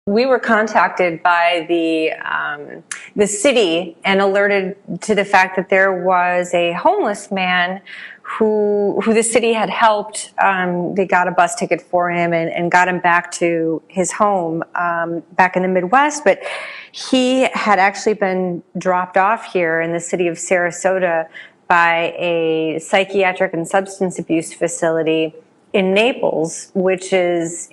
We were contacted by the city and alerted to the fact that there was a homeless man who the city had helped. They got a bus ticket for him and got him back to his home back in the Midwest. But he had actually been dropped off here in the city of Sarasota by a psychiatric and substance abuse facility in Naples, which is,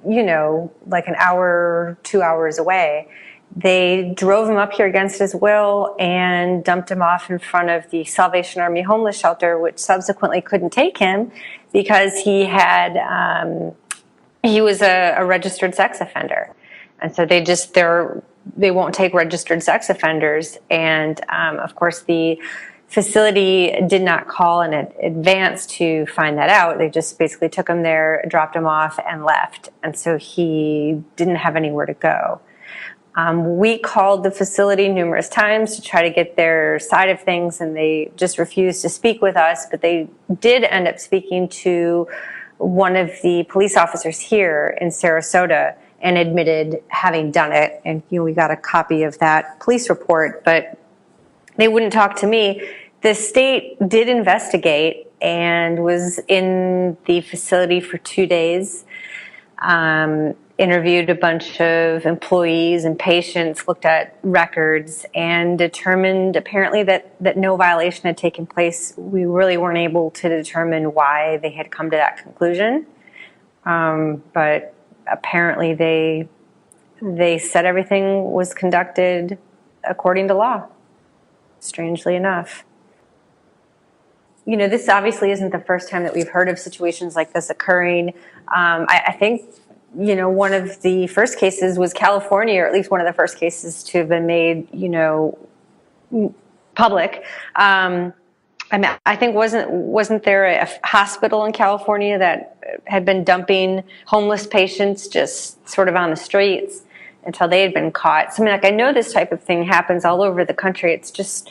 like an hour, 2 hours away. They drove him up here against his will and dumped him off in front of the Salvation Army homeless shelter, which subsequently couldn't take him because he was a registered sex offender. And so they won't take registered sex offenders. And of course, the facility did not call in advance to find that out. They just basically took him there, dropped him off, and left. And so he didn't have anywhere to go. We called the facility numerous times to try to get their side of things, and they just refused to speak with us. But they did end up speaking to one of the police officers here in Sarasota and admitted having done it. And we got a copy of that police report, but they wouldn't talk to me. The state did investigate and was in the facility for 2 days, interviewed a bunch of employees and patients, looked at records, and determined apparently that no violation had taken place. We really weren't able to determine why they had come to that conclusion. But apparently they said everything was conducted according to law, strangely enough. This obviously isn't the first time that we've heard of situations like this occurring. I think, one of the first cases was California, or at least one of the first cases to have been made, public. I think wasn't there a hospital in California that had been dumping homeless patients just sort of on the streets until they had been caught? So I know this type of thing happens all over the country. It's just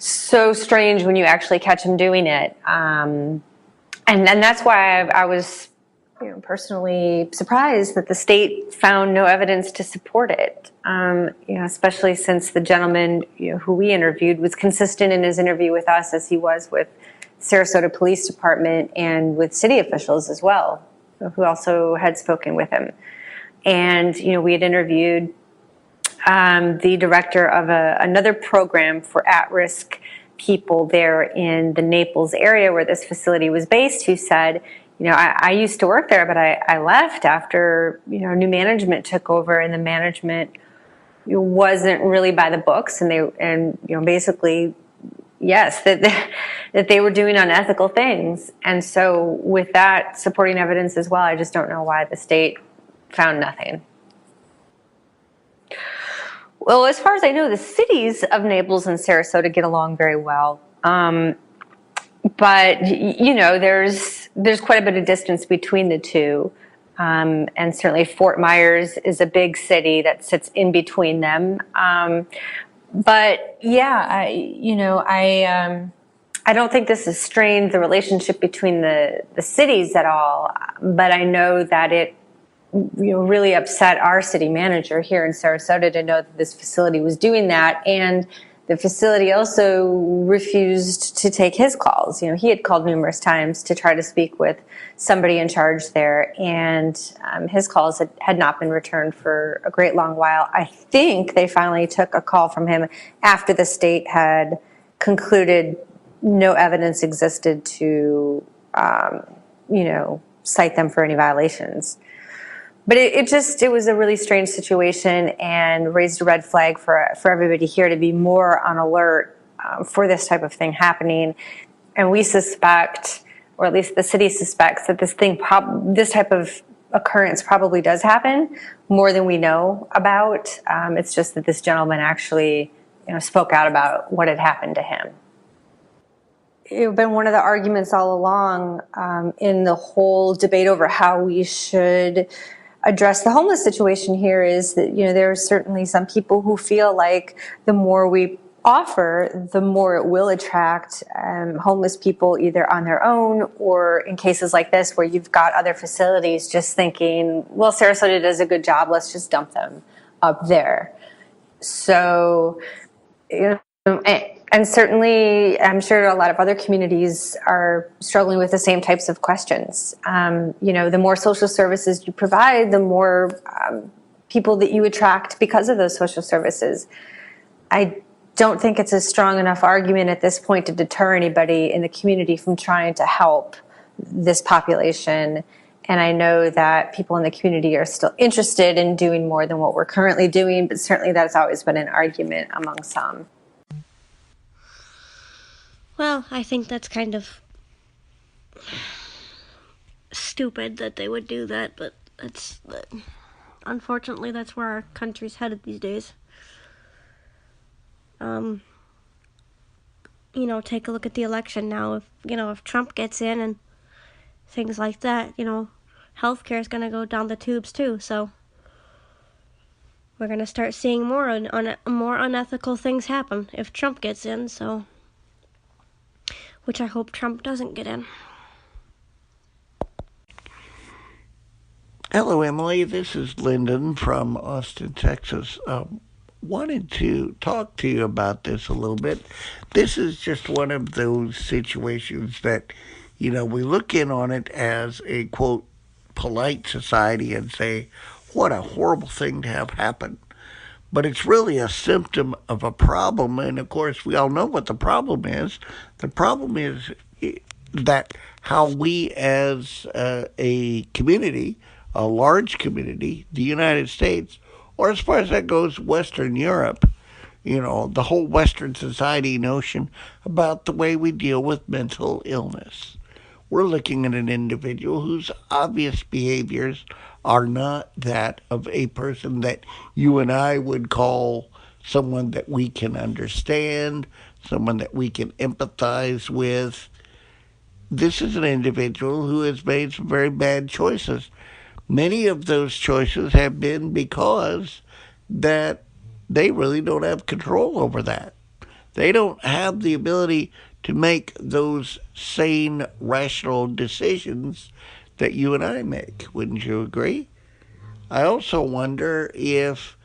so strange when you actually catch them doing it. And that's why I was personally surprised that the state found no evidence to support it. Especially since the gentleman who we interviewed was consistent in his interview with us as he was with Sarasota Police Department and with city officials as well, who also had spoken with him. And we had interviewed the director of another program for at-risk people there in the Naples area where this facility was based, who said, I used to work there, but I left after, new management took over, and the management wasn't really by the books, and basically, yes, that they were doing unethical things. And so with that supporting evidence as well, I just don't know why the state found nothing. Well, as far as I know, the cities of Naples and Sarasota get along very well. But, there's quite a bit of distance between the two. And certainly Fort Myers is a big city that sits in between them. But yeah, I don't think this has strained the relationship between the cities at all. But I know that it really upset our city manager here in Sarasota to know that this facility was doing that. And the facility also refused to take his calls. He had called numerous times to try to speak with somebody in charge there, and his calls had not been returned for a great long while. I think they finally took a call from him after the state had concluded no evidence existed to, cite them for any violations. But it was a really strange situation and raised a red flag for everybody here to be more on alert for this type of thing happening. And we suspect, or at least the city suspects, that this type of occurrence probably does happen more than we know about. It's just that this gentleman actually spoke out about what had happened to him. It's been one of the arguments all along in the whole debate over how we should address the homeless situation here is that, there are certainly some people who feel like the more we offer, the more it will attract homeless people either on their own or in cases like this where you've got other facilities just thinking, well, Sarasota does a good job, let's just dump them up there. So, you know, and certainly I'm sure a lot of other communities are struggling with the same types of questions. You know, the more social services you provide, the more people that you attract because of those social services. I don't think it's a strong enough argument at this point to deter anybody in the community from trying to help this population. And I know that people in the community are still interested in doing more than what we're currently doing, but certainly that's always been an argument among some. Well, I think that's kind of stupid that they would do that, but unfortunately that's where our country's headed these days. You know, take a look at the election now. If Trump gets in and things like that, healthcare is going to go down the tubes too. So we're going to start seeing more unethical things happen if Trump gets in. So, which I hope Trump doesn't get in. Hello, Emily. This is Lyndon from Austin, Texas. Wanted to talk to you about this a little bit. This is just one of those situations that, we look in on it as a, quote, polite society and say, what a horrible thing to have happen. But it's really a symptom of a problem. And, of course, we all know what the problem is. The problem is that how we as a community, a large community, the United States, or as far as that goes, Western Europe, the whole Western society notion about the way we deal with mental illness. We're looking at an individual whose obvious behaviors are not that of a person that you and I would call someone that we can understand, someone that we can empathize with. This is an individual who has made some very bad choices. Many of those choices have been because that they really don't have control over that. They don't have the ability to make those sane, rational decisions that you and I make. Wouldn't you agree? I also wonder if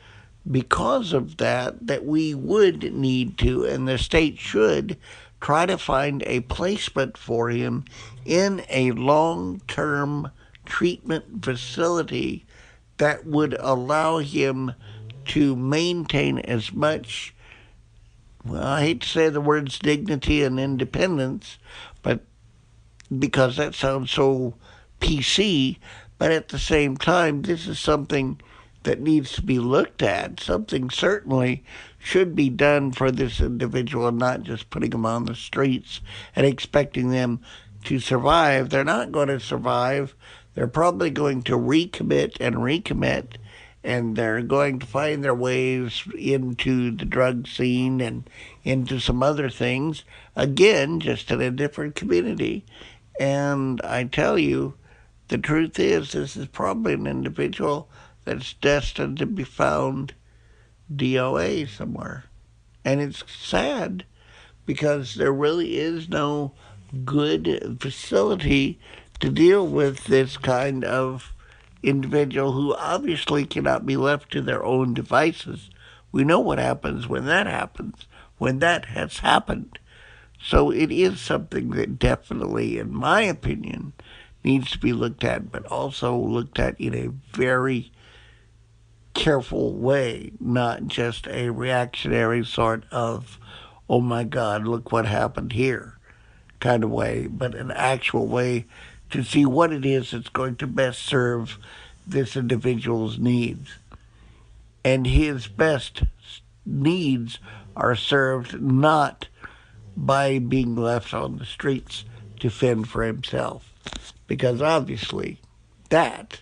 because of that we would need to, and the state should, try to find a placement for him in a long-term treatment facility that would allow him to maintain as much, well, I hate to say the words dignity and independence, but because that sounds so PC, but at the same time, this is something that needs to be looked at. Something certainly should be done for this individual and not just putting them on the streets and expecting them to survive. They're not going to survive. They're probably going to recommit, and they're going to find their ways into the drug scene and into some other things, again, just in a different community. And I tell you, the truth is, this is probably an individual that's destined to be found DOA somewhere. And it's sad because there really is no good facility to deal with this kind of individual who obviously cannot be left to their own devices. We know what happens, when that has happened. So it is something that definitely, in my opinion, needs to be looked at, but also looked at in a very careful way, not just a reactionary sort of, oh my God, look what happened here kind of way, but an actual way to see what it is that's going to best serve this individual's needs. And his best needs are served not by being left on the streets to fend for himself, because obviously that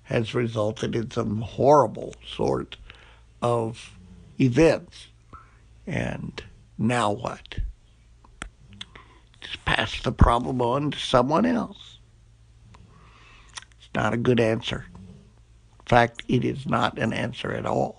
has resulted in some horrible sort of events. And now what? Just pass the problem on to someone else. It's not a good answer. In fact, it is not an answer at all.